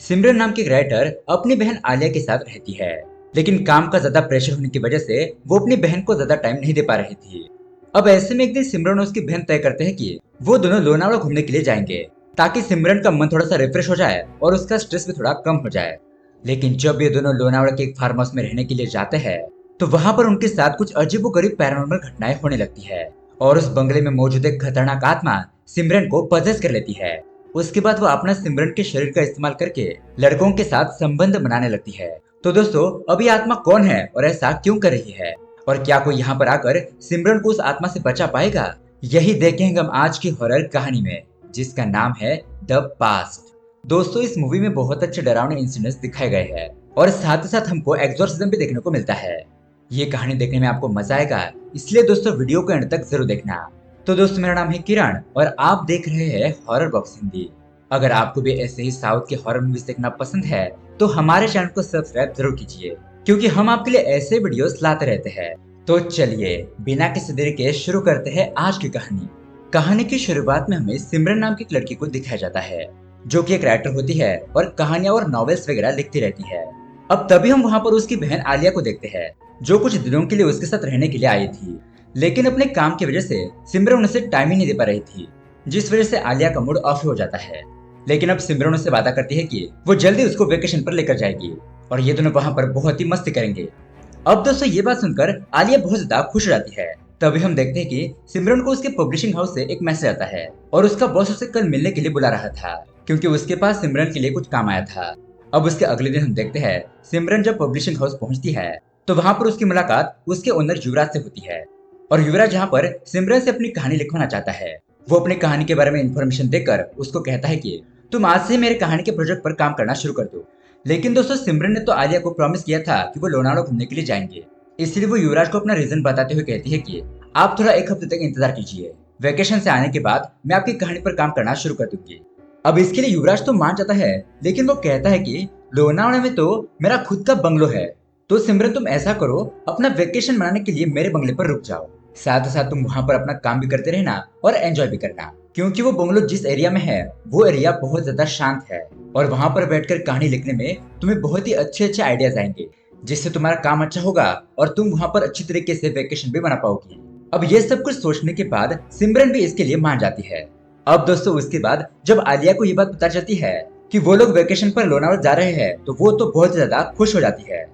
सिमरन नाम की एक राइटर अपनी बहन आलिया के साथ रहती है, लेकिन काम का ज्यादा प्रेशर होने की वजह से वो अपनी बहन को ज्यादा टाइम नहीं दे पा रही थी। अब ऐसे में एक दिन सिमरन और उसकी बहन तय करते हैं कि वो दोनों लोनावला घूमने के लिए जाएंगे, ताकि सिमरन का मन थोड़ा सा रिफ्रेश हो जाए और उसका स्ट्रेस भी थोड़ा कम हो जाए। लेकिन जब ये दोनों लोनावला के एक फार्म हाउस में रहने के लिए जाते हैं, तो वहां पर उनके साथ कुछ अजीबोगरीब पैरानॉर्मल घटनाएं होने लगती है और उस बंगले में मौजूद एक खतरनाक आत्मा सिमरन को पजेस कर लेती है। उसके बाद वो अपना सिमरन के शरीर का इस्तेमाल करके लड़कों के साथ संबंध बनाने लगती है। तो दोस्तों, अब ये आत्मा कौन है और ऐसा क्यों कर रही है, और क्या कोई यहाँ पर आकर सिमरन को उस आत्मा से बचा पाएगा? यही देखेंगे हम आज की हॉरर कहानी में, जिसका नाम है द पास्ट। दोस्तों, इस मूवी में बहुत अच्छे डरावने इंसिडेंट्स दिखाए गए हैं और साथ ही साथ हमको एक्सोर्सिज्म भी देखने को मिलता है। ये कहानी देखने में आपको मजा आएगा, इसलिए दोस्तों वीडियो को एंड तक जरूर देखना। तो दोस्तों, मेरा नाम है किरण और आप देख रहे हैं हॉरर बॉक्स हिंदी। अगर आपको भी ऐसे ही साउथ के हॉरर मूवीज देखना पसंद है, तो हमारे चैनल को सब्सक्राइब जरूर कीजिए, क्योंकि हम आपके लिए ऐसे वीडियोस लाते रहते हैं। तो चलिए बिना किसी देरी के शुरू करते हैं आज की कहानी। कहानी की शुरुआत में हमें सिमरन नाम की एक लड़की को दिखाया जाता है, जो कि एक राइटर होती है और कहानियां और नॉवेल्स वगैरह लिखती रहती है। अब तभी हम वहाँ पर उसकी बहन आलिया को देखते हैं, जो कुछ दिनों के लिए उसके साथ रहने के लिए आई थी। लेकिन अपने काम की वजह से सिमरन उसे टाइम ही नहीं दे पा रही थी, जिस वजह से आलिया का मूड ऑफ हो जाता है। लेकिन अब सिमरन उससे वादा करती है कि वो जल्दी उसको वेकेशन पर लेकर जाएगी और ये दोनों वहां पर बहुत ही मस्ती करेंगे। अब दोस्तों, ये बात सुनकर आलिया बहुत ज्यादा खुश हो जाती है। तभी हम देखते हैं कि सिमरन को उसके पब्लिशिंग हाउस से एक मैसेज आता है और उसका बॉस उसे कल मिलने के लिए बुला रहा था, क्योंकि उसके पास सिमरन के लिए कुछ काम आया था। अब उसके अगले दिन हम देखते हैं सिमरन जब पब्लिशिंग हाउस पहुंचती है, तो वहां पर उसकी मुलाकात उसके ओनर युवराज से होती है। और युवराज यहाँ पर सिमरन से अपनी कहानी लिखवाना चाहता है। वो अपनी कहानी के बारे में इंफॉर्मेशन देकर उसको कहता है कि तुम आज से मेरे कहानी के प्रोजेक्ट पर काम करना शुरू कर दो। लेकिन दोस्तों, सिमरन ने तो आलिया को प्रॉमिस किया था कि वो लोनावला घूमने के लिए जाएंगे, इसलिए वो युवराज को अपना रीजन बताते हुए कहती है कि आप थोड़ा एक हफ्ते तक इंतजार कीजिए, वेकेशन से आने के बाद मैं आपकी कहानी पर काम करना शुरू कर दूंगी। अब इसके लिए युवराज तो मान जाता है, लेकिन वो कहता है कि लोनावला में तो मेरा खुद का बंगलो है, तो सिमरन तुम ऐसा करो, अपना वेकेशन मनाने के लिए मेरे बंगले पर रुक जाओ। साथ ही साथ तुम वहां पर अपना काम भी करते रहना और एंजॉय भी करना, क्योंकि वो बंगलो जिस एरिया में है वो एरिया बहुत ज्यादा शांत है और वहां पर बैठकर कहानी लिखने में तुम्हें बहुत ही अच्छे अच्छे आइडियाज आएंगे, जिससे तुम्हारा काम अच्छा होगा और तुम वहां पर अच्छी तरीके से वेकेशन भी मना पाओगी। अब ये सब कुछ सोचने के बाद सिमरन भी इसके लिए मान जाती है। अब दोस्तों, उसके बाद जब आलिया को ये बात पता चलती है कि वो लोग वेकेशन पर लोनावला जा रहे हैं, तो वो तो बहुत ज्यादा खुश हो जाती है।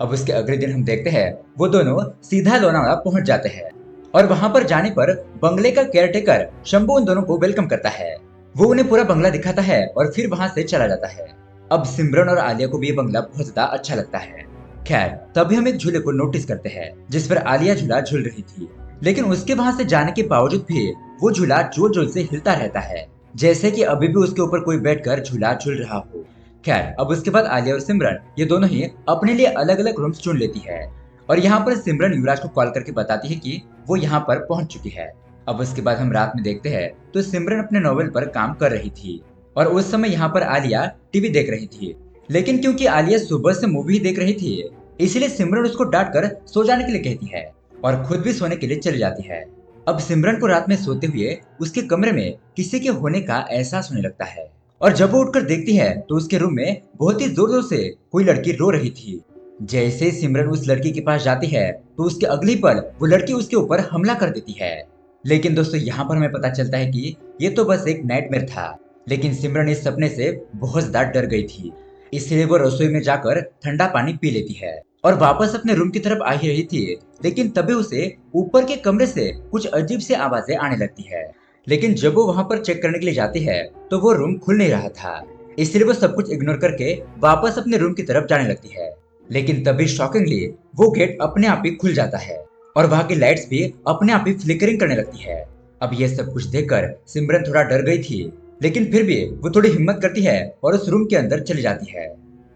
अब उसके अगले दिन हम देखते हैं वो दोनों सीधा लोनावला पहुंच जाते हैं और वहां पर जाने पर बंगले का केयरटेकर शंभू उन दोनों को वेलकम करता है। वो उन्हें पूरा बंगला दिखाता है और फिर वहां से चला जाता है। अब सिमरन और आलिया को भी ये बंगला बहुत ज्यादा अच्छा लगता है। खैर, तभी हम एक झूले को नोटिस करते हैं जिस पर आलिया झूला झूल रही थी, लेकिन उसके वहां से जाने के बावजूद भी वो झूला जोर जोर से हिलता रहता है, जैसे कि अभी भी उसके ऊपर कोई बैठकर झूला झूल रहा हो। खैर, अब उसके बाद आलिया और सिमरन ये दोनों ही अपने लिए अलग अलग रूम्स चुन लेती है और यहाँ पर सिमरन युवराज को कॉल करके बताती है कि वो यहाँ पर पहुंच चुकी है। अब उसके बाद हम रात में देखते हैं तो सिमरन अपने नॉवेल पर काम कर रही थी और उस समय यहाँ पर आलिया टीवी देख रही थी। लेकिन क्योंकि आलिया सुबह से मूवी देख रही थी, इसलिए सिमरन उसको डांट कर सो जाने के लिए कहती है और खुद भी सोने के लिए चली जाती है। अब सिमरन को रात में सोते हुए उसके कमरे में किसी के होने का एहसास होने लगता है और जब वो उठकर देखती है तो उसके रूम में बहुत ही जोर जोर से कोई लड़की रो रही थी। जैसे ही सिमरन उस लड़की के पास जाती है, तो उसके अगली पल वो लड़की उसके ऊपर हमला कर देती है। लेकिन दोस्तों, यहाँ पर हमें पता चलता है कि ये तो बस एक नाइटमेयर था, लेकिन सिमरन इस सपने से बहुत ज्यादा डर गई थी, इसलिए वो रसोई में जाकर ठंडा पानी पी लेती है और वापस अपने रूम की तरफ आ ही रही थी। लेकिन तभी उसे ऊपर के कमरे से कुछ अजीब सी आवाजें आने लगती है। लेकिन जब वो वहां पर चेक करने के लिए जाती है, तो वो रूम खुल नहीं रहा था, इसलिए वो सब कुछ इग्नोर करके वापस अपने रूम की तरफ जाने लगती है। लेकिन तभी शॉकिंगली वो गेट अपने आप ही खुल जाता है और वहां की लाइट्स भी अपने आप ही फ्लिकरिंग करने लगती है। अब ये सब कुछ देखकर सिमरन थोड़ा डर गई थी, लेकिन फिर भी वो थोड़ी हिम्मत करती है और उस रूम के अंदर चली जाती है।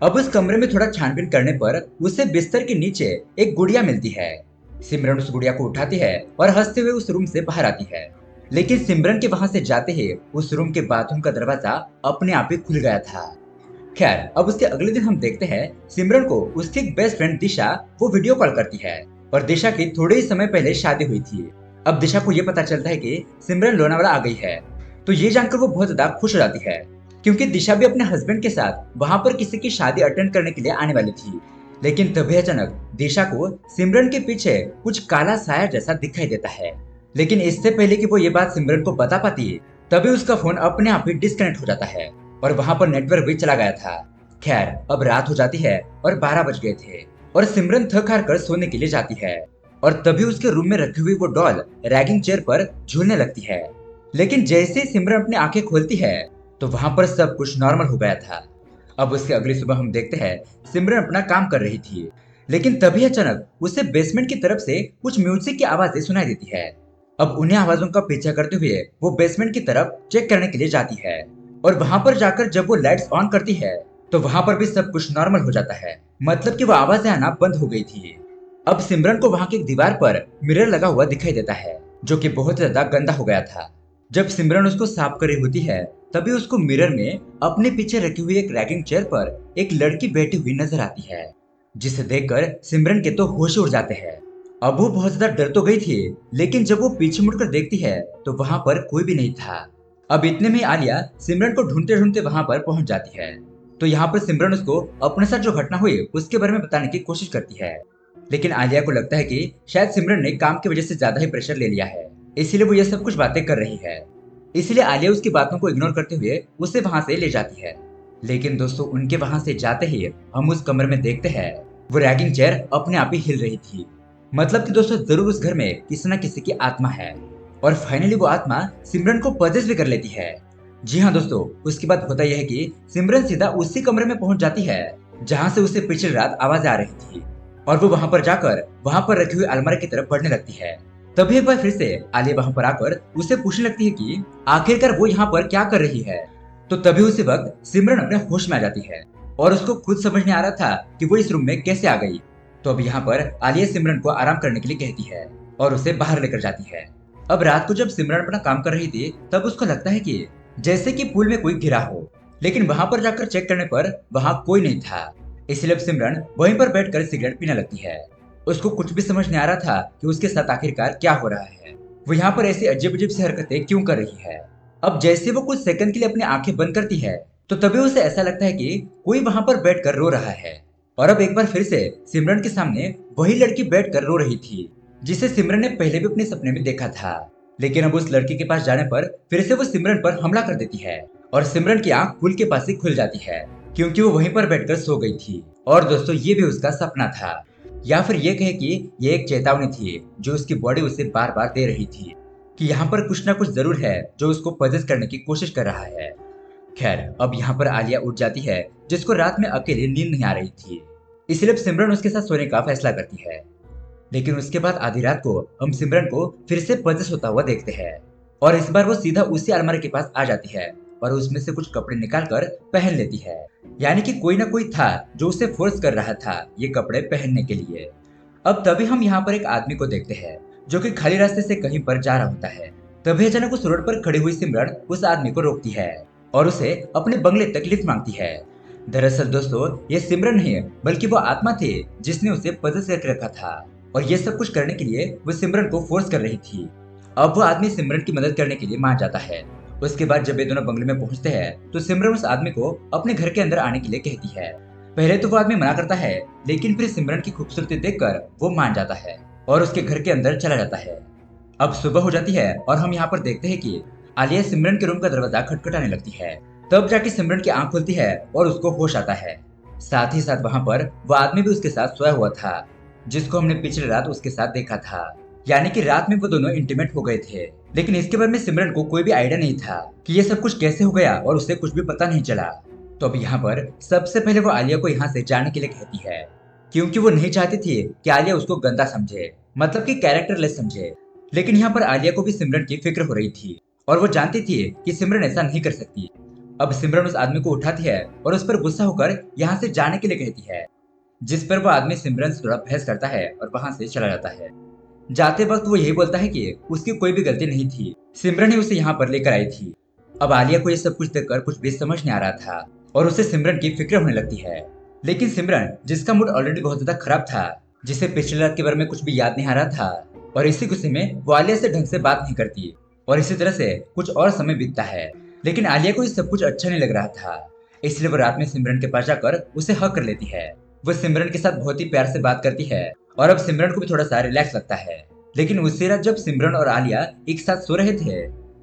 अब उस कमरे में थोड़ा छानबीन करने पर उसे बिस्तर के नीचे एक गुड़िया मिलती है। सिमरन उस गुड़िया को उठाती है और हंसते हुए उस रूम से बाहर आती है। लेकिन सिमरन के वहां से जाते ही उस रूम के बाथरूम का दरवाजा अपने आप ही खुल गया था। खैर, अब उसके अगले दिन हम देखते हैं सिमरन को उसकी एक बेस्ट फ्रेंड दिशा वो वीडियो कॉल करती है और दिशा की थोड़े ही समय पहले शादी हुई थी। अब दिशा को ये पता चलता है कि सिमरन लोनावला आ गई है, तो ये जानकर वो बहुत ज्यादा खुश हो जाती है क्योंकि दिशा भी अपने हस्बैंड के साथ वहां पर किसी की शादी अटेंड करने के लिए आने वाली थी। लेकिन तभी अचानक दिशा को सिमरन के पीछे कुछ काला साया जैसा दिखाई देता है। लेकिन इससे पहले कि वो ये बात सिमरन को बता पाती है, तभी उसका फोन अपने आप ही डिस्कनेक्ट हो जाता है और वहां पर नेटवर्क भी चला गया था। खैर, अब रात हो जाती है और 12 बज गए थे और सिमरन थक हार कर सोने के लिए जाती है और तभी उसके रूम में रखी हुई वो डॉल रैगिंग चेयर पर झूलने लगती है। लेकिन जैसे ही सिमरन अपनी आंखें खोलती है तो वहां पर सब कुछ नॉर्मल हो गया था। अब उसके अगली सुबह हम देखते हैं सिमरन अपना काम कर रही थी, लेकिन तभी अचानक उसे बेसमेंट की तरफ से कुछ म्यूजिक की आवाजें सुनाई देती है। अब उन्हीं आवाजों का पीछा करते हुए वो बेसमेंट की तरफ चेक करने के लिए जाती है और वहां पर जाकर जब वो लाइट्स ऑन करती है तो वहां पर भी सब कुछ नॉर्मल हो जाता है, मतलब कि वो आवाजें आना बंद हो गई थी। अब सिमरन को वहां की एक दीवार पर मिरर लगा हुआ दिखाई देता है जो कि बहुत ज्यादा गंदा हो गया था। जब सिमरन उसको साफ कर रही होती है तभी उसको मिरर में अपने पीछे रखी हुई एक रैगिंग चेयर पर एक लड़की बैठी हुई नजर आती है, जिसे देखकर सिमरन के तो होश उड़ जाते हैं। अब वो बहुत ज्यादा डर तो गई थी, लेकिन जब वो पीछे मुड़कर देखती है तो वहां पर कोई भी नहीं था। अब इतने में आलिया सिमरन को ढूंढते ढूंढते वहां पर पहुंच जाती है। तो यहाँ पर सिमरन उसको अपने साथ जो घटना हुई उसके बारे में बताने की कोशिश करती है, लेकिन आलिया को लगता है कि शायद सिमरन ने काम की वजह से ज्यादा ही प्रेशर ले लिया है, इसीलिए वो ये सब कुछ बातें कर रही है। इसलिए आलिया उसकी बातों को इग्नोर करते हुए उसे वहां से ले जाती है। लेकिन दोस्तों, उनके वहां से जाते ही हम उस कमरे में देखते हैं वो रैगिंग चेयर अपने आप ही हिल रही थी। मतलब कि दोस्तों, जरूर उस घर में किसी न किसी की आत्मा है और फाइनली वो आत्मा सिमरन को पजेस भी कर लेती है। जी हाँ दोस्तों, उसके बाद होता यह है कि सिमरन सीधा उसी कमरे में पहुंच जाती है जहां से उसे पिछली रात आवाज आ रही थी और वो वहां पर जाकर वहां पर रखी हुई अलमारी की तरफ बढ़ने लगती है। तभी एक बार फिर से आलिया वहां पर आकर उसे पूछने लगती है कि आखिरकार वो यहाँ पर क्या कर रही है। तो तभी उसी वक्त सिमरन अपने होश में आ जाती है और उसको खुद समझ नहीं आ रहा था कि वो इस रूम में कैसे आ गई। तो अब यहाँ पर आलिया सिमरन को आराम करने के लिए कहती है और उसे बाहर लेकर जाती है। अब रात को जब सिमरन अपना काम कर रही थी तब उसको लगता है कि जैसे कि पूल में कोई गिरा हो, लेकिन वहां पर जाकर चेक करने पर वहां कोई नहीं था। इसलिए अब सिमरन वहीं पर बैठकर सिगरेट पीने लगती है। उसको कुछ भी समझ नहीं आ रहा था कि उसके साथ आखिरकार क्या हो रहा है, वो यहाँ पर ऐसी अजीब अजीब सी हरकतें क्यों कर रही है। अब जैसे वो कुछ सेकंड के लिए अपनी आंखें बंद करती है तो तभी उसे ऐसा लगता है कि कोई वहां पर बैठकर रो रहा है और अब एक बार फिर से सिमरन के सामने वही लड़की बैठकर रो रही थी जिसे सिमरन ने पहले भी अपने सपने में देखा था। लेकिन अब उस लड़की के पास जाने पर फिर से वो सिमरन पर हमला कर देती है और सिमरन की आंख पुल के पास ही खुल जाती है क्योंकि वो वहीं पर बैठकर सो गई थी। और दोस्तों, ये भी उसका सपना था, या फिर ये कहे कि ये एक चेतावनी थी जो उसकी बॉडी उसे बार बार दे रही थी कि यहाँ पर कुछ ना कुछ जरूर है जो उसको पजेस करने की कोशिश कर रहा है। खैर, अब यहाँ पर आलिया उठ जाती है जिसको रात में अकेले नींद नहीं आ रही थी, इसलिए सिमरन उसके साथ सोने का फैसला करती है। लेकिन उसके बाद आधी रात को हम सिमरन को फिर से पजेस होता हुआ देखते हैं और इस बार वो सीधा उसी अलमारी के पास आ जाती है और उसमें से कुछ कपड़े निकाल कर पहन लेती है। यानी कि कोई ना कोई था जो उसे फोर्स कर रहा था ये कपड़े पहनने के लिए। अब तभी हम यहाँ पर एक आदमी को देखते हैं जो कि खाली रास्ते से कहीं पर जा रहा होता है। तभी अचानक उस रोड पर खड़ी हुई सिमरन उस आदमी को रोकती है और उसे अपने बंगले तक लिफ्ट मांगती है। दरअसल दोस्तों, ये सिमरन नहीं बल्कि वो आत्मा थी जिसने उसे पजेस करके रखा था और ये सब कुछ करने के लिए वो सिमरन को फोर्स कर रही थी। अब वो आदमी सिमरन की मदद करने के लिए मान जाता है। उसके बाद जब ये दोनों बंगले में पहुंचते हैं तो सिमरन उस आदमी को अपने घर के अंदर आने के लिए कहती है। पहले तो वो आदमी मना करता है, लेकिन फिर सिमरन की खूबसूरती देखकर वो मान जाता है और उसके घर के अंदर चला जाता है। अब सुबह हो जाती है और हम यहाँ पर देखते हैं कि आलिया सिमरन के रूम का दरवाजा खटखटाने लगती है। तब जाके सिमरन की आंख खुलती है और उसको होश आता है। साथ ही साथ वहाँ पर वो आदमी भी उसके साथ सोया हुआ था जिसको हमने पिछली रात उसके साथ देखा था। यानी कि रात में वो दोनों इंटीमेट हो गए थे, लेकिन इसके बारे में सिमरन को कोई भी आइडिया नहीं था कि ये सब कुछ कैसे हो गया और उसे कुछ भी पता नहीं चला। तो अब यहाँ पर सबसे पहले वो आलिया को यहाँ से जाने के लिए कहती है क्योंकि वो नहीं चाहती थी कि आलिया उसको गंदा समझे, मतलब कि कैरेक्टरलेस समझे। लेकिन यहाँ पर आलिया को भी सिमरन की फिक्र हो रही थी और वो जानती थी कि सिमरन ऐसा नहीं कर सकती। अब सिमरन उस आदमी को उठाती है और उस पर गुस्सा होकर यहाँ से जाने के लिए कहती है, जिस पर वो आदमी सिमरन से थोड़ा बहस करता है और वहां से चला जाता है। जाते वक्त वो यही बोलता है कि उसकी कोई भी गलती नहीं थी, सिमरन ही उसे यहाँ पर लेकर आई थी। अब आलिया को ये सब कुछ देखकर कुछ भी समझ नहीं आ रहा था और उसे सिमरन की फिक्र होने लगती है। लेकिन सिमरन, जिसका मूड ऑलरेडी बहुत ज्यादा खराब था, जिसे पिछली रात के बारे में कुछ भी याद नहीं आ रहा था और इसी गुस्से में वो आलिया से ढंग से बात नहीं करती और इसी तरह से कुछ और समय बीतता है। लेकिन आलिया को ये सब कुछ अच्छा नहीं लग रहा था, इसलिए वो रात में सिमरन के पास जाकर उसे हक कर लेती है। वो सिमरन के साथ बहुत ही प्यार से बात करती है और अब सिमरन को भी थोड़ा सा रिलैक्स लगता है। लेकिन उसी रात जब सिमरन और आलिया एक साथ सो रहे थे,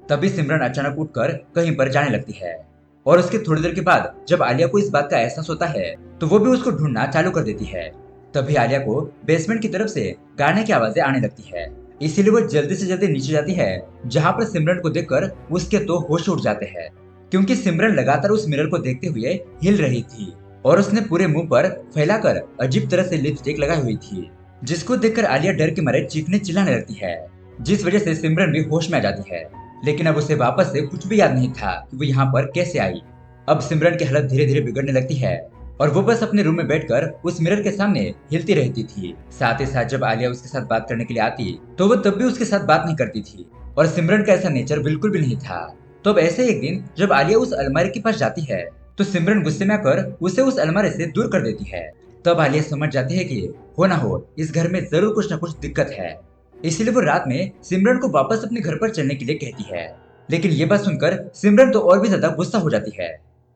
तभी सिमरन अचानक उठकर कहीं पर जाने लगती है। और उसके थोड़ी देर के बाद जब आलिया को इस बात का एहसास होता है, तो वो भी उसको ढूंढना चालू कर देती है। तभी आलिया को बेसमेंट की तरफ से गाने की आवाजें आने लगती है, इसीलिए वो जल्दी से जल्दी नीचे जाती है, जहाँ पर सिमरन को देखकर उसके तो होश उड़ जाते हैं, क्योंकि सिमरन लगातार उस मिरर को देखते हुए हिल रही थी और उसने पूरे मुंह पर फैलाकर अजीब तरह से लिपस्टिक लगाई हुई थी, जिसको देखकर आलिया डर के मारे चीखने चिल्लाने लगती है, जिस वजह से सिमरन भी होश में आ जाती है। लेकिन अब उसे वापस से कुछ भी याद नहीं था कि वो यहाँ पर कैसे आई। अब सिमरन की हालत धीरे धीरे बिगड़ने लगती है और वो बस अपने रूम में बैठकर उस मिरर के सामने हिलती रहती थी। साथ ही साथ जब आलिया उसके साथ बात करने के लिए आती, तो वो तब भी उसके साथ बात नहीं करती थी और सिमरन का ऐसा नेचर बिल्कुल भी नहीं था। तो अब ऐसे एक दिन जब आलिया उस अलमारी के पास जाती है, तो सिमरन गुस्से में आकर उसे उस अलमारी से दूर कर देती है। तब आलिया समझ जाती है कि हो ना हो इस घर में जरूर कुछ ना कुछ दिक्कत है, इसलिए वो रात में सिमरन को वापस अपने घर पर चलने के लिए कहती है। लेकिन ये बात सुनकर सिमरन तो और भी ज्यादा गुस्सा हो जाती है।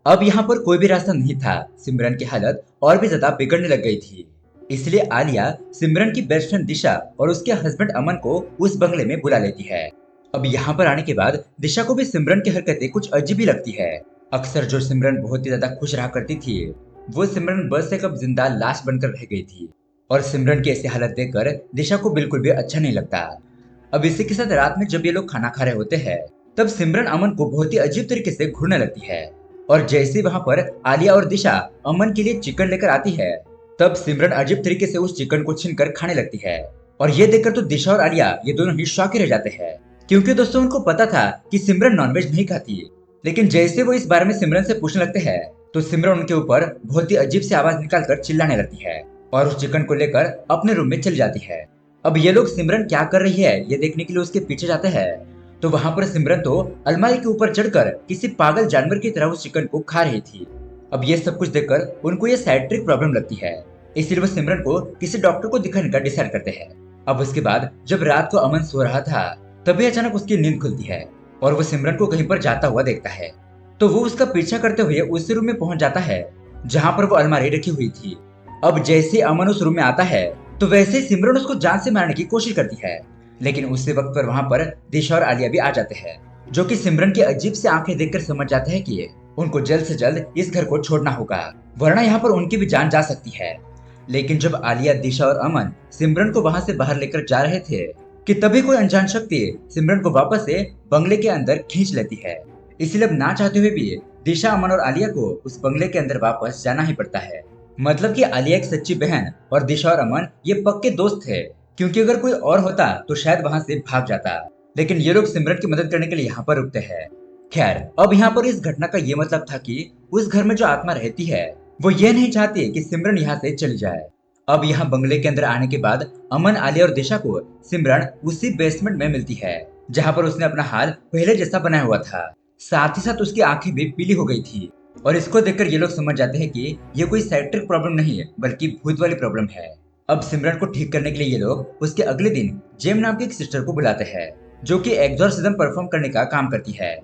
अब यहाँ पर कोई भी रास्ता नहीं था, सिमरन की हालत और भी ज्यादा बिगड़ने लग गई थी। इसलिए आलिया सिमरन की बेस्ट फ्रेंड दिशा और उसके हस्बैंड अमन को उस बंगले में बुला लेती है। अब यहाँ पर आने के बाद दिशा को भी सिमरन की हरकतें कुछ अजीब ही लगती है। अक्सर जो सिमरन बहुत ही ज्यादा खुश रहा करती थी, वो सिमरन बस एक अब जिंदा लाश बनकर रह गई थी और सिमरन की ऐसी हालत देखकर दिशा को बिल्कुल भी अच्छा नहीं लगता। अब इसी के साथ रात में जब ये लोग खाना खा रहे होते हैं, तब सिमरन अमन को बहुत ही अजीब तरीके से घूरने लगती है और जैसे वहाँ पर आलिया और दिशा अमन के लिए चिकन लेकर आती है, तब सिमरन अजीब तरीके से उस चिकन को छीनकर खाने लगती है। और ये देखकर तो दिशा और आलिया ये दोनों ही शॉक रह जाते हैं, क्योंकि दोस्तों उनको पता था कि सिमरन नॉनवेज नहीं खाती। लेकिन जैसे वो इस बारे में सिमरन से पूछने लगते हैं, तो सिमरन उनके ऊपर बहुत ही अजीब सी आवाज निकालकर चिल्लाने लगती है और उस चिकन को लेकर अपने रूम में चली जाती है। अब ये लोग सिमरन क्या कर रही है ये देखने के लिए उसके पीछे जाते हैं, तो वहाँ पर सिमरन तो अलमारी के ऊपर चढ़कर किसी पागल जानवर की तरह उस चिकन को खा रही थी। अब ये सब कुछ देखकर उनको ये साइट्रिक प्रॉब्लम लगती है, इसलिए वो सिमरन को किसी डॉक्टर को दिखाने का डिसाइड करते हैं। अब उसके बाद जब रात को अमन सो रहा था, तभी अचानक उसकी नींद खुलती है और वो सिमरन को कहीं पर जाता हुआ देखता है। तो वो उसका पीछा करते हुए उस रूम में पहुंच जाता है जहाँ पर वो अलमारी रखी हुई थी। अब जैसे अमन उस रूम में आता है, तो वैसे ही सिमरन उसको जान से मारने की कोशिश करती है। लेकिन उसी वक्त पर वहाँ पर दिशा और आलिया भी आ जाते हैं, जो कि सिमरन की अजीब सी आंखें देखकर समझ जाते हैं कि उनको जल्द से जल्द इस घर को छोड़ना होगा, वरना यहाँ पर उनकी भी जान जा सकती है। लेकिन जब आलिया, दिशा और अमन सिमरन को वहाँ से बाहर लेकर जा रहे थे, कि तभी कोई अनजान शक्ति सिमरन को वापस से बंगले के अंदर खींच लेती है। इसलिए अब ना चाहते हुए भी दिशा, अमन और आलिया को उस बंगले के अंदर वापस जाना ही पड़ता है। मतलब कि आलिया एक सच्ची बहन और दिशा और अमन ये पक्के दोस्त थे, क्योंकि अगर कोई और होता तो शायद वहाँ से भाग जाता। लेकिन ये लोग सिमरन की मदद करने के लिए यहाँ पर रुकते हैं। खैर, अब यहाँ पर इस घटना का ये मतलब था कि उस घर में जो आत्मा रहती है, वो ये नहीं चाहती कि सिमरन यहाँ से चली जाए। अब यहाँ बंगले के अंदर आने के बाद अमन, आलिया और दिशा को सिमरन उसी बेसमेंट में मिलती है, जहाँ पर उसने अपना हाल पहले जैसा बनाया हुआ था। साथ ही साथ उसकी आंखें भी पीली हो गई थी और इसको देखकर ये लोग समझ जाते हैं कि ये कोई साइट्रिक प्रॉब्लम नहीं है, बल्कि भूत वाली प्रॉब्लम है। अब सिमरन को ठीक करने के लिए ये लोग उसके अगले दिन जेम नाम की एक सिस्टर को बुलाते हैं, जो कि एग्जॉर्सिज्म परफॉर्म करने का काम करती है।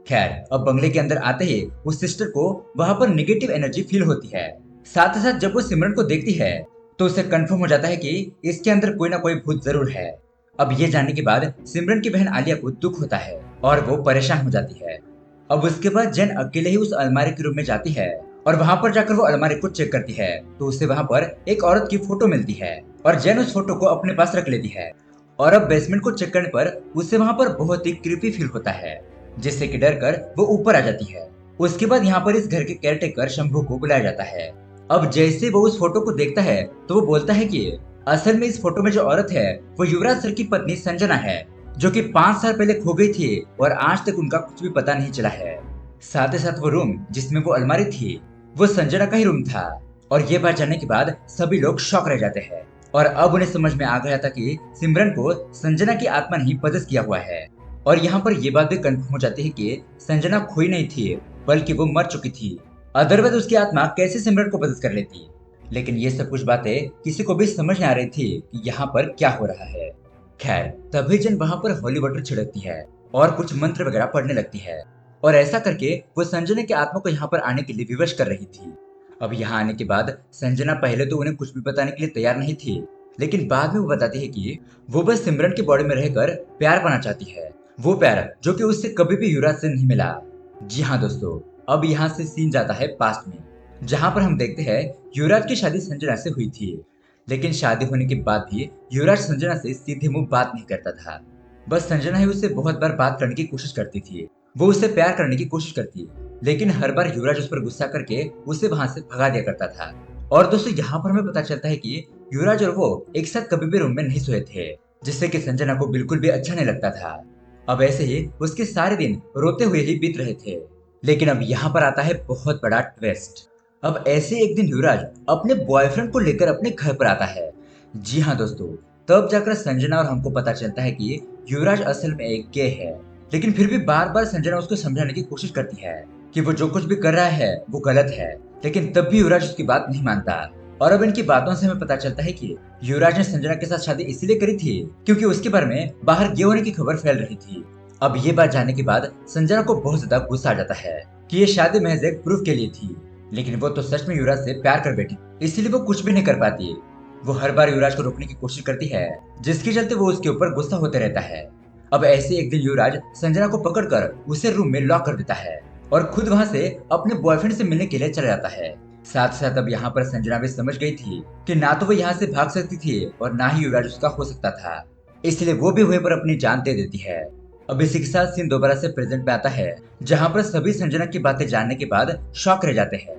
खैर, अब बंगले के अंदर आते ही उस सिस्टर को वहाँ पर नेगेटिव एनर्जी फील होती है। साथ ही साथ जब वो सिमरन को देखती है, तो उसे कंफर्म हो जाता है कि इसके अंदर कोई ना कोई भूत जरूर है। अब ये जानने के बाद सिमरन की बहन आलिया को दुख होता है और वो परेशान हो जाती है। अब उसके बाद जैन अकेले ही उस अलमारी के रूम में जाती है और वहाँ पर जाकर वो अलमारी को चेक करती है, तो उसे वहाँ पर एक औरत की फोटो मिलती है और जैन उस फोटो को अपने पास रख लेती है। और अब बेसमेंट को चेक करने पर उसे वहाँ पर बहुत ही क्रीपी फील होता है, जिससे कि डर कर वो ऊपर आ जाती है। उसके बाद यहाँ पर इस घर के केयरटेकर शंभू को बुलाया जाता है। अब जैसे वो उस फोटो को देखता है, तो वो बोलता है कि असल में इस फोटो में जो औरत है वो युवराज सर की पत्नी संजना है, जो कि 5 साल पहले खो गई थी और आज तक उनका कुछ भी पता नहीं चला है। साथ ही साथ वो रूम जिसमें वो अलमारी थी, वो संजना का ही रूम था। और ये बात जानने के बाद सभी लोग शॉक रह जाते हैं और अब उन्हें समझ में आ गया था कि सिमरन को संजना की आत्मा ने पदस किया हुआ है। और यहाँ पर ये बात भी कंफर्म हो जाती है कि संजना खोई नहीं थी, बल्कि वो मर चुकी थी। अदरवाइज उसकी आत्मा कैसे सिमरन को पदस कर लेती। लेकिन ये सब कुछ बातें किसी को भी समझ नहीं आ रही थी कि यहाँ पर क्या हो रहा है। खैर, तभी जन वहाँ पर होली वाटर छिड़कती है और कुछ मंत्र वगैरह पढ़ने लगती है। और ऐसा करके वो संजना की आत्मा को यहाँ पर आने के लिए विवश कर रही थी। अब यहाँ आने के बाद संजना पहले तो उन्हें कुछ भी बताने के लिए तैयार नहीं थी, लेकिन बाद में वो बताती है कि वो बस सिमरन की बॉडी में रहकर प्यार पाना चाहती है, वो प्यार जो कि उससे कभी भी युवराज से नहीं मिला। जी हाँ दोस्तों, अब यहाँ से सीन जाता है पास्ट में, जहाँ पर हम देखते हैं युवराज की शादी संजना से हुई थी, लेकिन शादी होने के बाद भी युवराज संजना से सीधे मुंह बात नहीं करता था। बस संजना ही उससे बहुत बार बात करने की कोशिश करती थी, वो उससे प्यार करने की कोशिश करती, लेकिन हर बार युवराज उस पर गुस्सा करके उसे वहां से भगा दिया करता था। और दोस्तों यहाँ पर हमें पता चलता है कि युवराज और वो एक साथ कभी भी रूम में नहीं सोए थे, जिससे कि संजना को बिल्कुल भी अच्छा नहीं लगता था। अब ऐसे ही उसके सारे दिन रोते हुए ही बीत रहे थे। लेकिन अब यहाँ पर आता है बहुत बड़ा ट्विस्ट। अब ऐसे एक दिन युवराज अपने बॉयफ्रेंड को लेकर अपने घर पर आता है। जी हाँ दोस्तों, तब जाकर संजना और हमको पता चलता है कि युवराज असल में एक गे है, लेकिन फिर भी बार बार संजना उसको समझाने की कोशिश करती है कि वो जो कुछ भी कर रहा है वो गलत है, लेकिन तब भी युवराज उसकी बात नहीं मानता। और अब इनकी बातों से हमें पता चलता है कि युवराज ने संजना के साथ शादी इसलिए करी थी क्योंकि उसके बारे में बाहर गे होने की खबर फैल रही थी। अब ये बात जानने के बाद संजना को बहुत ज्यादा गुस्सा आ जाता है कि ये शादी महज एक प्रूफ के लिए थी, लेकिन वो तो सच में युवराज से प्यार कर बैठी, इसलिए वो कुछ भी नहीं कर पाती। वो हर बार युवराज को रोकने की कोशिश करती है, जिसके चलते वो उसके ऊपर गुस्सा होते रहता है। अब ऐसे एक दिन युवराज संजना को पकड़कर उसे रूम में लॉक कर देता है और खुद वहां से अपने बॉयफ्रेंड से मिलने के लिए चला जाता है। साथ साथ अब यहाँ पर संजना भी समझ गई थी कि ना तो वो यहाँ से भाग सकती थी और ना ही युवराज उसका हो सकता था, इसलिए वो भी वहीं पर अपनी जान दे देती है। अब इसी के साथ सीन दोबारा से प्रेजेंट में आता है, जहाँ पर सभी संजना की बातें जानने के बाद शॉक रह जाते हैं।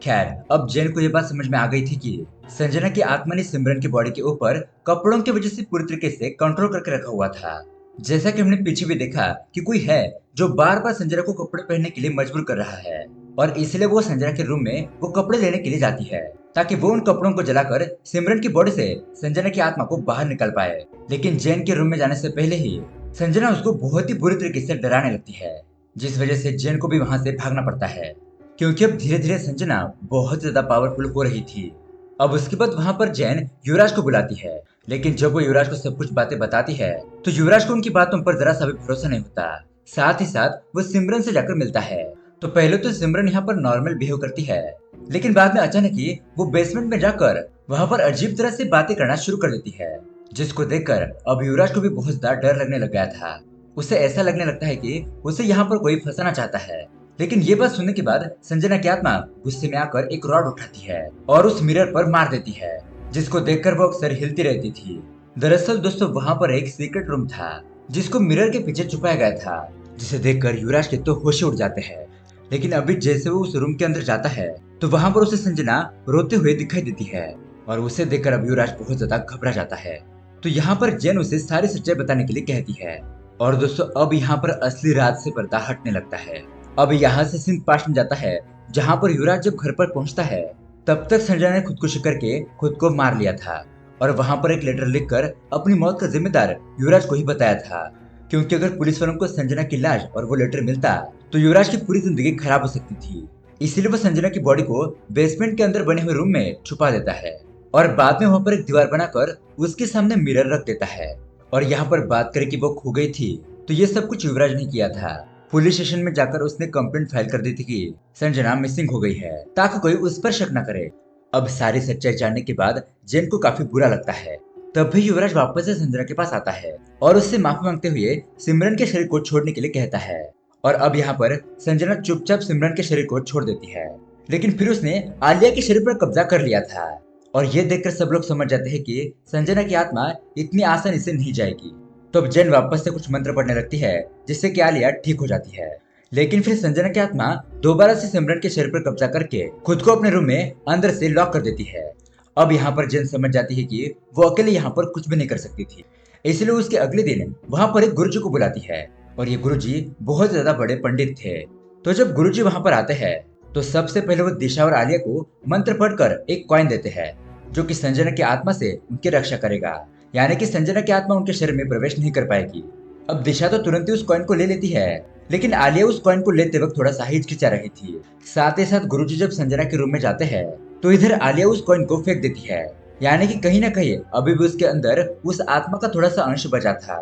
खैर, अब जैन को ये बात समझ में आ गई थी कि संजना की आत्मा ने सिमरन की बॉडी के ऊपर कपड़ों की वजह से पूरी तरीके से कंट्रोल करके रखा हुआ था। जैसा कि हमने पीछे भी देखा कि कोई है जो बार बार संजना को कपड़े पहनने के लिए मजबूर कर रहा है, और इसलिए वो संजना के रूम में वो कपड़े लेने के लिए जाती है ताकि वो उन कपड़ों को जलाकर सिमरन की बॉडी से संजना की आत्मा को बाहर निकाल पाए। लेकिन जैन के रूम में जाने से पहले ही संजना उसको बहुत ही बुरी तरीके से डराने लगती है, जिस वजह से जैन को भी वहां से भागना पड़ता है, क्योंकि अब धीरे धीरे संजना बहुत ज्यादा पावरफुल हो रही थी। अब उसके बाद वहां पर जैन युवराज को बुलाती है, लेकिन जब वो युवराज को सब कुछ बातें बताती है तो युवराज को उनकी बातों पर जरा सा भी भरोसा नहीं होता। साथ ही साथ वो सिमरन से जाकर मिलता है, तो पहले तो सिमरन यहाँ पर नॉर्मल बिहेव करती है, लेकिन बाद में अचानक ही वो बेसमेंट में जाकर वहां पर अजीब तरह से बातें करना शुरू कर देती है, जिसको देखकर अब युवराज को भी बहुत ज्यादा डर लगने लग गया था। उसे ऐसा लगने लगता है कि उसे यहाँ पर कोई फंसाना चाहता है। लेकिन ये बात सुनने के बाद संजना की आत्मा गुस्से में आकर एक रॉड उठाती है और उस मिरर पर मार देती है, जिसको देखकर वो अक्सर हिलती रहती थी। दरअसल दोस्तों वहां पर एक सीक्रेट रूम था जिसको मिरर के पीछे छुपाया गया था, जिसे देखकर युवराज के तो होश उड़ जाते हैं। लेकिन अभी जैसे वो उस रूम के अंदर जाता है तो वहां पर उसे संजना रोते हुए दिखाई देती है, और उसे देखकर अब युवराज बहुत ज्यादा घबरा जाता है। तो यहाँ पर जैन उसे सारी सच्चाई बताने के लिए कहती है। और दोस्तों अब यहाँ पर असली राज से पर्दा हटने लगता है। अब यहाँ से सीन पास्ट में जाता है, जहाँ पर युवराज जब घर पर पहुंचता है तब तक संजना ने खुदकुशी करके खुद को मार लिया था, और वहां पर एक लेटर लिखकर अपनी मौत का जिम्मेदार युवराज को ही बताया था, क्योंकि अगर पुलिस वालों को संजना की लाश और वो लेटर मिलता तो युवराज की पूरी जिंदगी खराब हो सकती थी। इसीलिए वो संजना की बॉडी को बेसमेंट के अंदर बने हुए रूम में छुपा देता है और बाद में वहां पर एक दीवार बनाकर उसके सामने मिरर रख देता है। और यहाँ पर बात करें कि वो खो गई थी, तो ये सब कुछ युवराज ने किया था। पुलिस स्टेशन में जाकर उसने कंप्लेंट फाइल कर दी थी कि संजना मिसिंग हो गई है, ताकि कोई उस पर शक न करे। अब सारी सच्चाई जानने के बाद जैन को काफी बुरा लगता है। तब भी युवराज वापस से संजना के पास आता है और उससे माफी मांगते हुए सिमरन के शरीर को छोड़ने के लिए कहता है। और अब यहाँ पर संजना चुपचाप सिमरन के शरीर को छोड़ देती है, लेकिन फिर उसने आलिया के शरीर पर कब्जा कर लिया था। और ये देखकर सब लोग समझ जाते हैं कि संजना की आत्मा इतनी आसानी से नहीं जाएगी। तो अब जैन वापस से कुछ मंत्र पढ़ने लगती है, जिससे कि आलिया ठीक हो जाती है। लेकिन फिर संजना की आत्मा दोबारा से सिमरन के शरीर पर कब्जा करके खुद को अपने रूम में अंदर से लॉक कर देती है। अब यहाँ पर जैन समझ जाती है कि वो अकेले यहाँ पर कुछ भी नहीं कर सकती थी, इसलिए उसके अगले दिन वहाँ पर एक गुरुजी को बुलाती है, और ये गुरुजी बहुत ज्यादा बड़े पंडित थे। तो जब गुरुजी वहाँ पर आते हैं तो सबसे पहले वो दिशा और आलिया को मंत्र पढ़कर एक कॉइन देते हैं, जो कि संजना की आत्मा से उनकी रक्षा करेगा, यानी कि संजना की आत्मा उनके शरीर में प्रवेश नहीं कर पाएगी। अब दिशा तो तुरंत ही उस कॉइन को ले लेती है, लेकिन आलिया उस कॉइन को लेते वक्त थोड़ा सा हिचकिचा रही थी। साथ ही साथ गुरुजी जब संजना के रूम में जाते हैं तो इधर आलिया उस कॉइन को फेंक देती है, यानी कि कहीं ना कहीं अभी भी उसके अंदर उस आत्मा का थोड़ा सा अंश बचा था।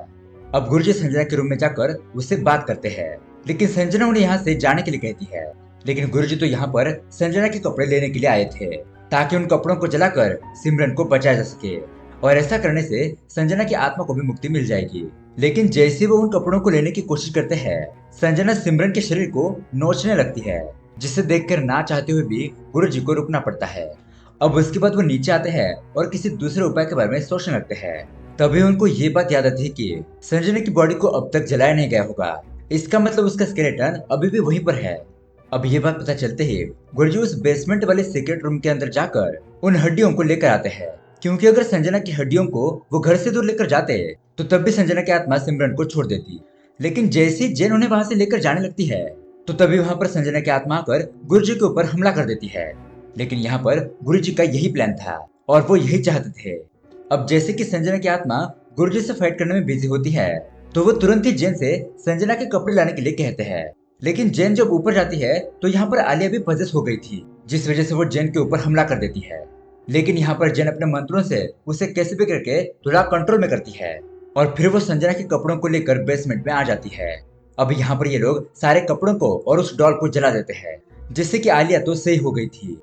अब गुरुजी संजना के रूम में जाकर उससे बात करते हैं लेकिन संजना उन्हें यहाँ से जाने के लिए कहती है। लेकिन गुरुजी तो यहाँ पर संजना के कपड़े लेने के लिए आए थे ताकि उन कपड़ों को जलाकर सिमरन को बचाया जा सके और ऐसा करने से संजना की आत्मा को भी मुक्ति मिल जाएगी। लेकिन जैसे वो उन कपड़ों को लेने की कोशिश करते हैं, संजना सिमरन के शरीर को नोचने लगती है, जिसे देखकर ना चाहते हुए भी गुरुजी को रुकना पड़ता है। अब उसके बाद वो नीचे आते हैं और किसी दूसरे उपाय के बारे में सोचने लगते हैं। तभी उनको ये बात याद आती है कि संजना की बॉडी को अब तक जलाया नहीं गया होगा। इसका मतलब उसका स्केलेटन अभी भी वहीं पर है। अब ये बात पता चलते ही गुरुजी उस बेसमेंट वाले सीक्रेट रूम के अंदर जाकर उन हड्डियों को लेकर आते हैं, क्योंकि अगर संजना की हड्डियों को वो घर से दूर लेकर जाते तो तब भी संजना की आत्मा सिमरन को छोड़ देती। लेकिन जैसे ही जेन उन्हें वहां से लेकर जाने लगती है तो तभी वहां पर संजना की आत्मा आकर गुरुजी के ऊपर हमला कर देती है। लेकिन यहाँ पर गुरुजी का यही प्लान था और वो यही चाहते थे। अब जैसे कि संजना की आत्मा गुरुजी से फाइट करने में बिजी होती है तो वो तुरंत ही जेन से संजना के कपड़े लाने के लिए कहते हैं। लेकिन जेन जब ऊपर जाती है तो यहाँ पर आलिया भी पजेस हो गई थी, जिस वजह से वो जेन के ऊपर हमला कर देती है। लेकिन यहाँ पर जेन अपने मंत्रों से उसे कैसे भी करके थोड़ा कंट्रोल में करती है और फिर वो संजना के कपड़ों को लेकर बेसमेंट में आ जाती है। अब यहाँ पर ये लोग सारे कपड़ों को और उस डॉल को जला देते हैं, जिससे कि आलिया तो सही हो गई थी।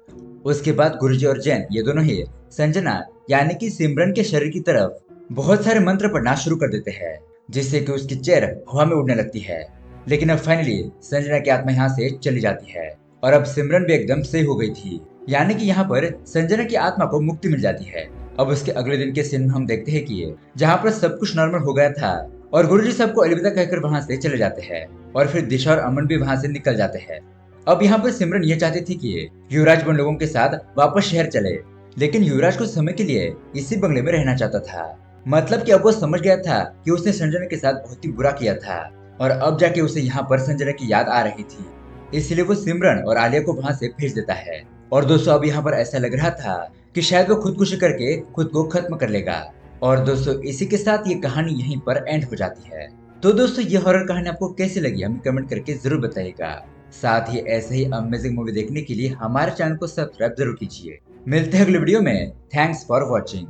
उसके बाद गुरुजी और जेन ये दोनों ही संजना यानी कि सिमरन के शरीर की तरफ बहुत सारे मंत्र पढ़ना शुरू कर देते हैं, जिससे कि उसकी चेयर हवा में उड़ने लगती है। लेकिन अब फाइनली संजना की आत्मा यहाँ से चली जाती है और अब सिमरन भी एकदम सही हो गई थी, यानी कि यहाँ पर संजना की आत्मा को मुक्ति मिल जाती है। अब उसके अगले दिन के सीन में हम देखते हैं कि जहाँ पर सब कुछ नॉर्मल हो गया था और गुरुजी सबको अलविदा कहकर वहाँ से चले जाते हैं और फिर दिशा और अमन भी वहाँ से निकल जाते हैं। अब यहाँ पर सिमरन ये चाहती थी कि युवराज उन लोगों के साथ वापस शहर चले, लेकिन युवराज कुछ समय के लिए इसी बंगले में रहना चाहता था। मतलब कि अब वो समझ गया था कि उसने संजना के साथ बहुत ही बुरा किया था और अब जाके उसे यहाँ पर संजना की याद आ रही थी, इसलिए वो सिमरन और आलिया को वहाँ से भेज देता है। और दोस्तों अब यहाँ पर ऐसा लग रहा था कि शायद वो खुदकुशी करके खुद को खत्म कर लेगा। और दोस्तों इसी के साथ ये कहानी यहीं पर एंड हो जाती है। तो दोस्तों ये हॉरर कहानी आपको कैसी लगी हमें कमेंट करके जरूर बताइएगा। साथ ही ऐसे ही अमेजिंग मूवी देखने के लिए हमारे चैनल को सब्सक्राइब जरूर कीजिए। मिलते हैं अगले वीडियो में। Thanks for watching.